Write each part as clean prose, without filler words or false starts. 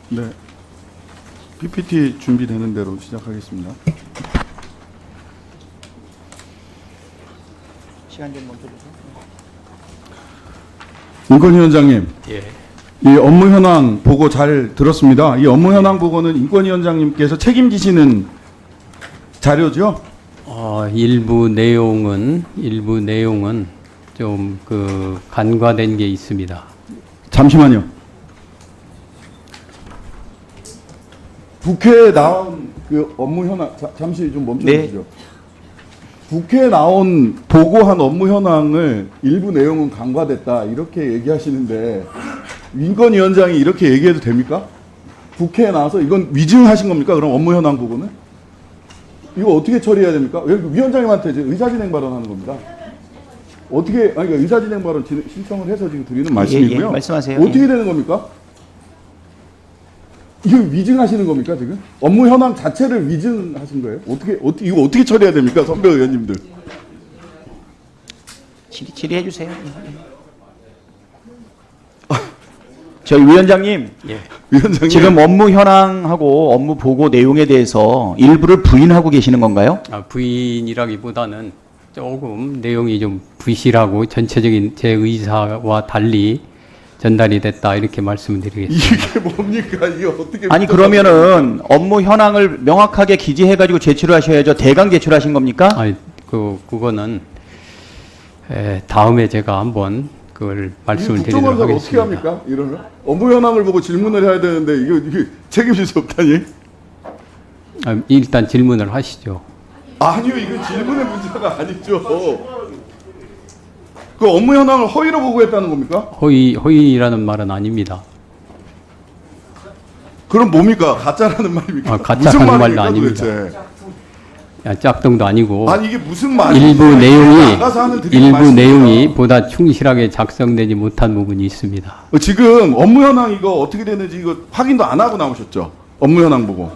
네. PPT 준비되는 대로 시작하겠습니다. 시간 좀 멈춰주세요. 인권위원장님, 예. 이 업무 현황 보고 잘 들었습니다. 이 업무 현황 보고는 인권위원장님께서 책임지시는 자료죠? 일부 내용은 좀 간과된 게 있습니다. 잠시만요. 국회에 나온 그 업무 현황, 잠시 좀 멈춰주시죠. 네. 국회에 나온 보고한 업무 현황을 일부 내용은 간과됐다 이렇게 얘기하시는데 인권위원장이 이렇게 얘기해도 됩니까? 국회에 나와서 이건 위증하신 겁니까? 그럼 업무 현황 보고는? 이거 어떻게 처리해야 됩니까? 왜 위원장님한테 이제 의사진행 발언하는 겁니다. 어떻게 그러니까 의사진행 발언 신청을 해서 지금 드리는 말씀이고요. 예, 말씀하세요. 어떻게 되는 겁니까? 이거 위증하시는 겁니까 지금? 업무 현황 자체를 위증하신 거예요? 이거 어떻게 처리해야 됩니까, 선배 의원님들? 질의해 주세요. 저희 위원장님, 예. 위원장님 지금 업무 현황하고 업무 보고 내용에 대해서 일부를 부인하고 계시는 건가요? 부인이라기보다는 조금 내용이 좀 부실하고 전체적인 제 의사와 달리 전달이 됐다 이렇게 말씀드리겠습니다. 이게 뭡니까? 이게 어떻게? 아니 그러면은 업무 현황을 명확하게 기재해가지고 제출을 하셔야죠. 대강 제출하신 겁니까? 그거는 다음에 제가 한번 그걸 말씀을 드리도록 국정감사를 하겠습니다. 어떻게 합니까? 이러면 업무 현황을 보고 질문을 해야 되는데 이게 책임질 수 없다니? 일단 질문을 하시죠. 아니요, 이건 질문의 문제가 아니죠. 그 업무 현황을 허위로 보고했다는 겁니까? 허위라는 말은 아닙니다. 그럼 뭡니까? 가짜라는 말입니까? 가짜라는 무슨 말도 말입니까, 아닙니다. 도대체? 짝퉁도 아니고 아니 이게 무슨 말이에요? 일부 내용이 보다 충실하게 작성되지 못한 부분이 있습니다. 지금 업무 현황 이거 어떻게 되는지 이거 확인도 안 하고 나오셨죠? 업무 현황 보고.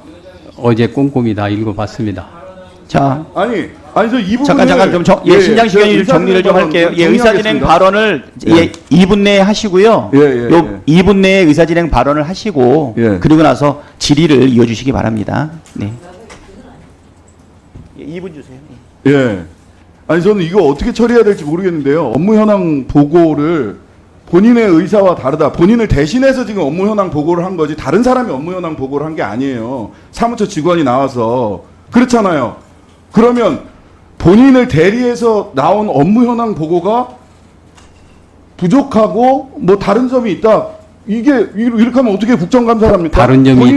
어제 꼼꼼히 다 읽어봤습니다. 자, 아니 저 이 부분 잠깐 좀 신장식 의원님 정리를 좀 할게요. 예, 의사진행 발언을 2분 내에 하시고요. 요 2분 내에 의사진행 발언을 하시고 그리고 나서 질의를 이어주시기 바랍니다. 네. 2분 주세요. 예. 아니 저는 이거 어떻게 처리해야 될지 모르겠는데요. 업무 현황 보고를 본인의 의사와 다르다. 본인을 대신해서 지금 업무 현황 보고를 한 거지 다른 사람이 업무 현황 보고를 한 게 아니에요. 사무처 직원이 나와서 그렇잖아요. 그러면 본인을 대리해서 나온 업무 현황 보고가 부족하고 뭐 다른 점이 있다. 이게 이렇게 하면 어떻게 국정감사를 합니까? 다른 점이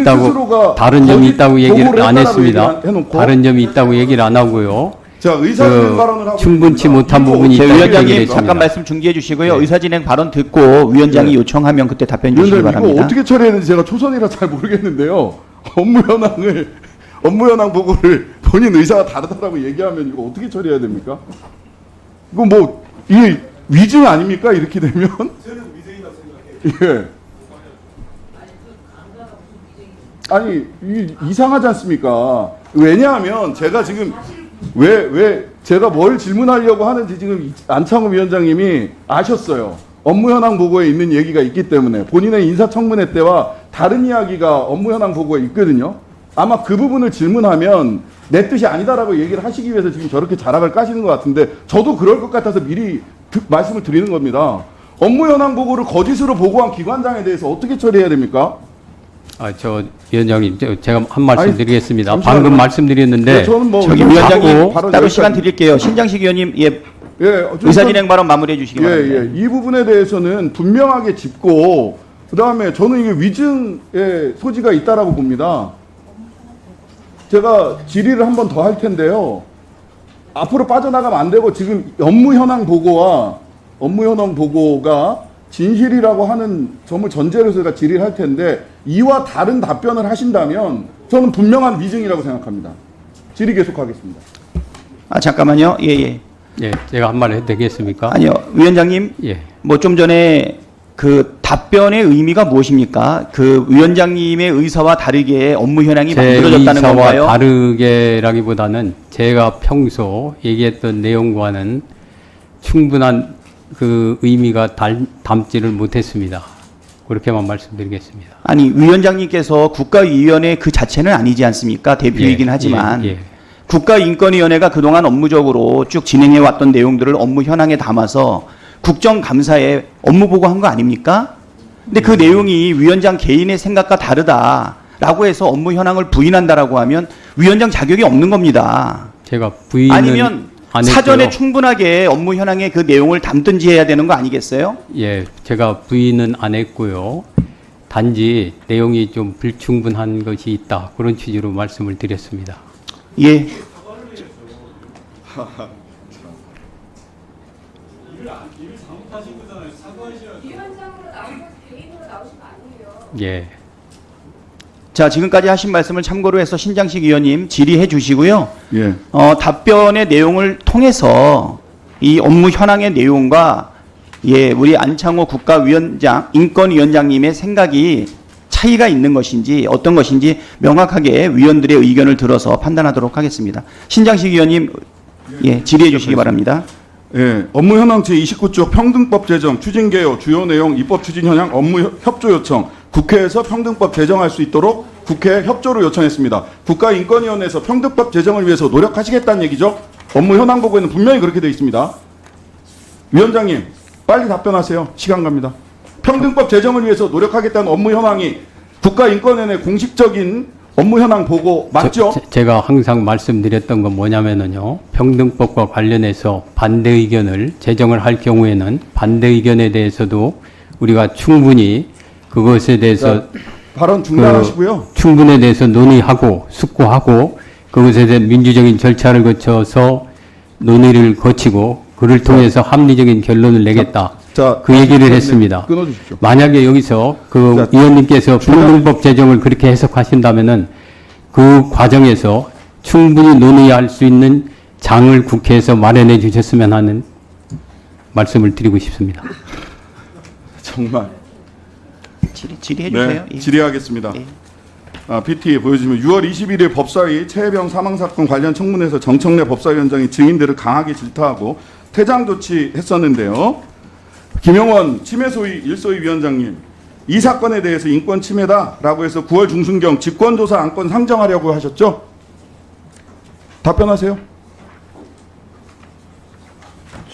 있다고 얘기를 안 했습니다. 다른 점이 있다고 얘기를 안 하고요. 자, 의사진행 발언을 하고 충분치 못한 부분이 있다고 위원장님 얘기를 잠깐 했습니다. 말씀 중지해 주시고요. 의사진행 발언 듣고 위원장이 요청하면 그때 답변 주시기 위원장님 바랍니다. 이거 어떻게 처리해야 되는지 제가 초선이라 잘 모르겠는데요. 업무 현황 보고를 본인 의사가 다르다라고 얘기하면 이거 어떻게 처리해야 됩니까? 이거 뭐 이게 위증 아닙니까? 이렇게 되면? 저는 위증이라고 생각해요. 예. 아니 이상하지 않습니까? 왜냐하면 제가 지금 왜 제가 뭘 질문하려고 하는지 지금 안창호 위원장님이 아셨어요. 업무 현황 보고에 있는 얘기가 있기 때문에 본인의 인사청문회 때와 다른 이야기가 업무 현황 보고에 있거든요. 아마 그 부분을 질문하면 내 뜻이 아니다라고 얘기를 하시기 위해서 지금 저렇게 자락을 까시는 것 같은데 저도 그럴 것 같아서 미리 말씀을 드리는 겁니다. 업무 현황 보고를 거짓으로 보고한 기관장에 대해서 어떻게 처리해야 됩니까? 저 위원장님, 제가 한 말씀 드리겠습니다. 잠시만요. 방금 말씀드렸는데 저는 뭐 저기 위원장님 바로 따로 여기까지. 시간 드릴게요. 신장식 의원님 좀 의사진행 발언 마무리해 주시기 바랍니다. 이 부분에 대해서는 분명하게 짚고 그다음에 저는 이게 위증의 소지가 있다라고 봅니다. 제가 질의를 한 번 더 할 텐데요. 앞으로 빠져나가면 안 되고 지금 업무 현황 보고가 진실이라고 하는 점을 전제로 해서 제가 질의를 할 텐데 이와 다른 답변을 하신다면 저는 분명한 위증이라고 생각합니다. 질의 계속하겠습니다. 잠깐만요. 예. 제가 한 말 해도 되겠습니까? 아니요. 위원장님. 예. 뭐 좀 전에 그 답변의 의미가 무엇입니까? 그 위원장님의 의사와 다르게 업무 현황이 만들어졌다는 건가요? 제 의사와 다르게라기보다는 제가 평소 얘기했던 내용과는 충분한 그 의미가 담지를 못했습니다. 그렇게만 말씀드리겠습니다. 아니 위원장님께서 국가위원회 그 자체는 아니지 않습니까? 대표이긴 하지만 예. 국가인권위원회가 그동안 업무적으로 쭉 진행해 왔던 내용들을 업무 현황에 담아서 국정감사에 업무 보고한 거 아닙니까? 근데 그 내용이 위원장 개인의 생각과 다르다라고 해서 업무 현황을 부인한다라고 하면 위원장 자격이 없는 겁니다. 제가 부인은 아니면 안 했고요. 사전에 충분하게 업무 현황에 그 내용을 담든지 해야 되는 거 아니겠어요? 예, 제가 부인은 안 했고요. 단지 내용이 좀 불충분한 것이 있다. 그런 취지로 말씀을 드렸습니다. 예. 위원장으로 나오고 개인으로 나오신 거 아니에요? 예. 자, 지금까지 하신 말씀을 참고로 해서 신장식 의원님 질의해 주시고요. 예. 답변의 내용을 통해서 이 업무 현황의 내용과 예, 우리 안창호 국가위원장, 인권위원장님의 생각이 차이가 있는 것인지 어떤 것인지 명확하게 위원들의 의견을 들어서 판단하도록 하겠습니다. 신장식 의원님, 예, 질의해 주시기 바랍니다. 예, 업무 현황 제29조 평등법 제정, 추진 개요, 주요 내용, 입법 추진 현황, 업무 협조 요청, 국회에서 평등법 제정할 수 있도록 국회에 협조를 요청했습니다. 국가인권위원회에서 평등법 제정을 위해서 노력하시겠다는 얘기죠? 업무 현황 보고에는 분명히 그렇게 되어 있습니다. 위원장님, 빨리 답변하세요. 시간 갑니다. 평등법 제정을 위해서 노력하겠다는 업무 현황이 국가인권위원회 공식적인 업무 현황 보고 맞죠? 제가 항상 말씀드렸던 건 뭐냐면은요. 평등법과 관련해서 반대 의견을 제정을 할 경우에는 반대 의견에 대해서도 우리가 충분히 그것에 대해서 자, 발언 중단하시고요. 충분에 대해서 논의하고 숙고하고 그것에 대한 민주적인 절차를 거쳐서 논의를 거치고 그를 통해서 합리적인 결론을 내겠다. 자, 그 얘기를 했습니다. 끊어주십시오. 만약에 여기서 그 자, 의원님께서 평등법 제정을 그렇게 해석하신다면은 그 과정에서 충분히 논의할 수 있는 장을 국회에서 마련해 주셨으면 하는 말씀을 드리고 싶습니다. 정말. 질의해 주세요. 네, 질의하겠습니다. 예. PT 보여주시면 6월 21일 법사위 최혜병 사망사건 관련 청문회에서 정청래 법사위원장이 증인들을 강하게 질타하고 퇴장 조치했었는데요. 김용원 침해소위 1소위 위원장님, 이 사건에 대해서 인권 침해다라고 해서 9월 중순경 직권조사 안건 상정하려고 하셨죠? 답변하세요.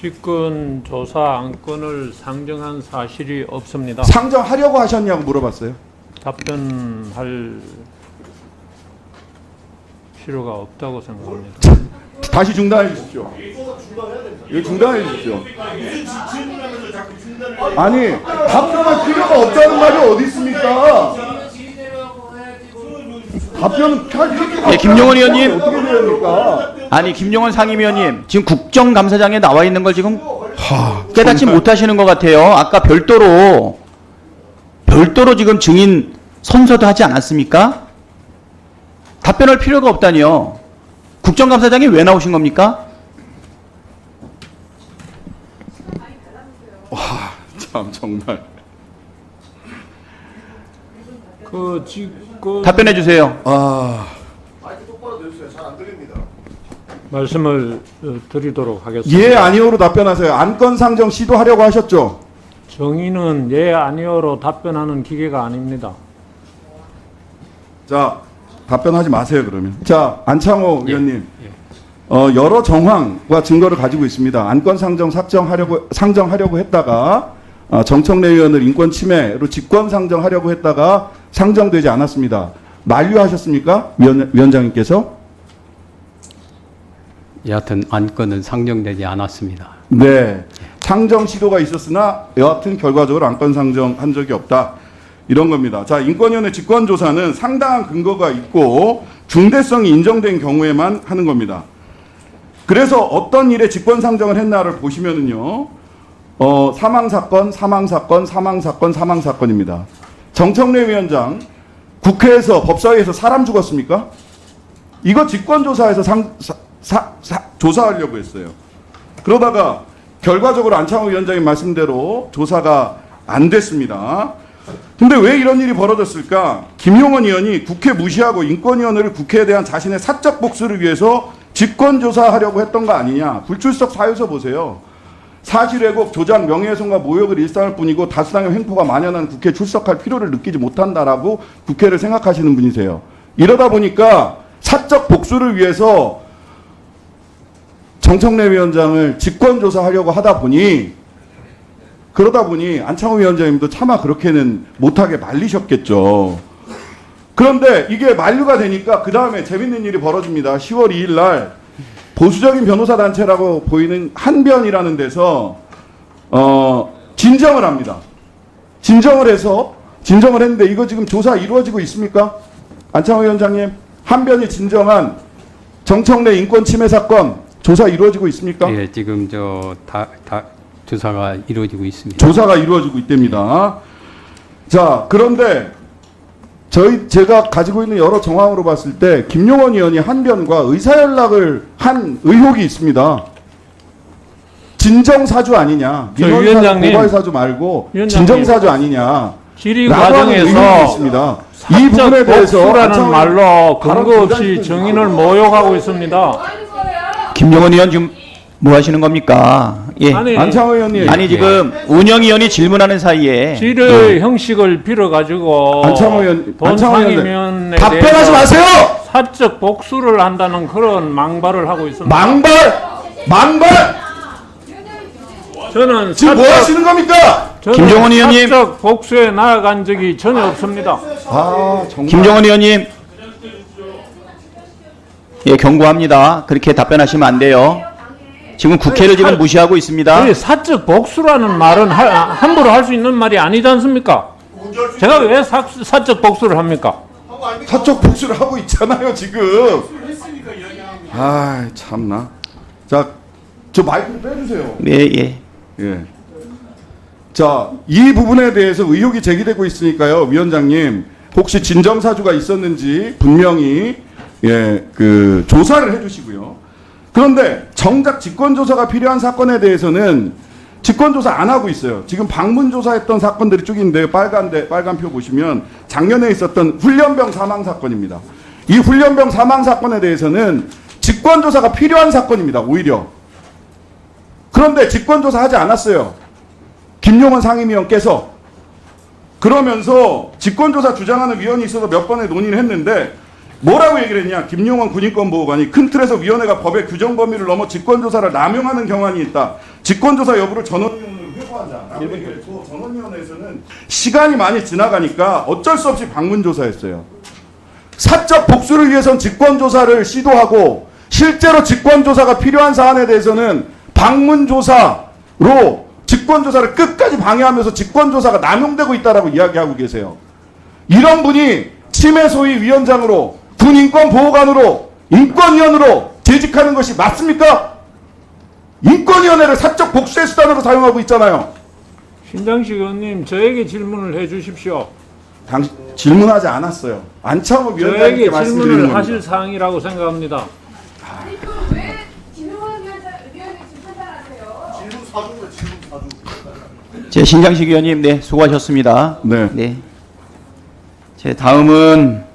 직권 조사 안건을 상정한 사실이 없습니다. 상정하려고 하셨냐고 물어봤어요. 답변할 필요가 없다고 생각합니다. 다시 중단해 주십시오. 이거 중단해 주십시오. 아니, 답변할 필요가 없다는 말이 어디 있습니까? 답변 할 필요가 예, 김용원 의원님. 어떻게 해야 됩니까? 아니 김용원 상임위원님 지금 국정감사장에 나와 있는 걸 지금 깨닫지 못하시는 것 같아요. 아까 별도로 지금 증인 선서도 하지 않았습니까? 답변할 필요가 없다니요. 국정감사장이 왜 나오신 겁니까? 참 정말. 그 직권 답변해 주세요. 말씀을 드리도록 하겠습니다. 예, 아니오로 답변하세요. 안건 상정 시도하려고 하셨죠? 정의는 예 아니오로 답변하는 기계가 아닙니다. 자, 답변하지 마세요, 그러면. 자, 안창호 의원님. 여러 정황과 증거를 가지고 있습니다. 안건 상정하려고 했다가 정청래 의원을 인권 침해로 직권 상정하려고 했다가 상정되지 않았습니다. 만류하셨습니까? 위원장님께서? 여하튼 안건은 상정되지 않았습니다. 네. 상정 시도가 있었으나 여하튼 결과적으로 안건 상정한 적이 없다. 이런 겁니다. 자, 인권위원회 직권조사는 상당한 근거가 있고 중대성이 인정된 경우에만 하는 겁니다. 그래서 어떤 일에 직권 상정을 했나를 보시면은요, 사망사건입니다. 정청래 위원장, 국회에서 법사위에서 사람 죽었습니까? 이거 직권조사에서 조사하려고 했어요. 그러다가 결과적으로 안창호 위원장님 말씀대로 조사가 안 됐습니다. 근데 왜 이런 일이 벌어졌을까? 김용원 의원이 국회 무시하고 인권위원회를 국회에 대한 자신의 사적 복수를 위해서 직권조사하려고 했던 거 아니냐. 불출석 사유서 보세요. 사실 왜곡, 조작, 명예훼손과 모욕을 일삼을 뿐이고 다수당의 횡포가 만연한 국회에 출석할 필요를 느끼지 못한다라고 국회를 생각하시는 분이세요. 이러다 보니까 사적 복수를 위해서 정청래 위원장을 직권조사하려고 하다 보니 그러다 보니 안창호 위원장님도 차마 그렇게는 못하게 말리셨겠죠. 그런데 이게 만류가 되니까 그 다음에 재밌는 일이 벌어집니다. 10월 2일 날 보수적인 변호사 단체라고 보이는 한변이라는 데서 진정을 합니다. 진정을 했는데 이거 지금 조사 이루어지고 있습니까? 안창호 위원장님, 한변이 진정한 정청래 인권 침해 사건 조사 이루어지고 있습니까? 예, 지금 다 조사가 이루어지고 있습니다. 조사가 이루어지고 있답니다. 자, 그런데 제가 가지고 있는 여러 정황으로 봤을 때 김용원 의원이 한변과 의사연락을 한 의혹이 있습니다. 진정사주 아니냐. 민원사주, 고발사주 말고 진정사주 아니냐. 질의 라고 하는 의혹이 과정에서 있습니다. 이 부분에 대해서 복수라는 말로 근거 발언 없이 정인을 모욕하고 있습니다. 김용원 의원 지금 뭐 하시는 겁니까? 예. 안창호 의원님. 아니 지금 운영위원이 질문하는 사이에 질의 형식을 빌어가지고 안창호 의원, 본상임위원에 답변하지 대해서 마세요. 사적 복수를 한다는 그런 망발을 하고 있습니다. 망발. 저는 지금 뭐 하시는 겁니까? 김종원 의원님. 사적 복수에 나아간 적이 전혀 없습니다. 아, 정말. 김종원 의원님. 예, 경고합니다. 그렇게 답변하시면 안 돼요. 지금 국회를 지금 무시하고 있습니다. 사적 복수라는 말은 함부로 할 수 있는 말이 아니지 않습니까? 제가 왜 사적 복수를 합니까? 사적 복수를 하고 있잖아요, 지금. 아, 참나. 자, 저 마이크를 빼주세요. 예. 예. 자, 이 부분에 대해서 의혹이 제기되고 있으니까요, 위원장님, 혹시 진정사주가 있었는지 분명히 조사를 해주시고요. 그런데 정작 직권조사가 필요한 사건에 대해서는 직권조사 안 하고 있어요. 지금 방문조사했던 사건들이 쭉 있는데 빨간 표 보시면 작년에 있었던 훈련병 사망 사건입니다. 이 훈련병 사망 사건에 대해서는 직권조사가 필요한 사건입니다. 오히려. 그런데 직권조사 하지 않았어요. 김용원 상임위원께서. 그러면서 직권조사 주장하는 위원이 있어서 몇 번의 논의를 했는데 뭐라고 얘기를 했냐. 김용원 군인권보호관이 큰 틀에서 위원회가 법의 규정 범위를 넘어 직권조사를 남용하는 경향이 있다. 직권조사 여부를 전원위원회로 회부하자. 얘기했고 전원위원회에서는 시간이 많이 지나가니까 어쩔 수 없이 방문조사했어요. 사적 복수를 위해선 직권조사를 시도하고 실제로 직권조사가 필요한 사안에 대해서는 방문조사로 직권조사를 끝까지 방해하면서 직권조사가 남용되고 있다라고 이야기하고 계세요. 이런 분이 치매 소위 위원장으로 군인권보호관으로 인권위원으로 재직하는 것이 맞습니까? 인권위원회를 사적 복수의 수단으로 사용하고 있잖아요. 신장식 의원님, 저에게 질문을 해 주십시오. 당신 질문하지 않았어요. 안창호 위원장님께 저에게 말씀드리는 질문을 겁니다. 하실 사항이라고 생각합니다. 아니 그왜 김용원 위원장이 지금 판단하세요? 제 신장식 의원님, 네, 수고하셨습니다. 네. 제 다음은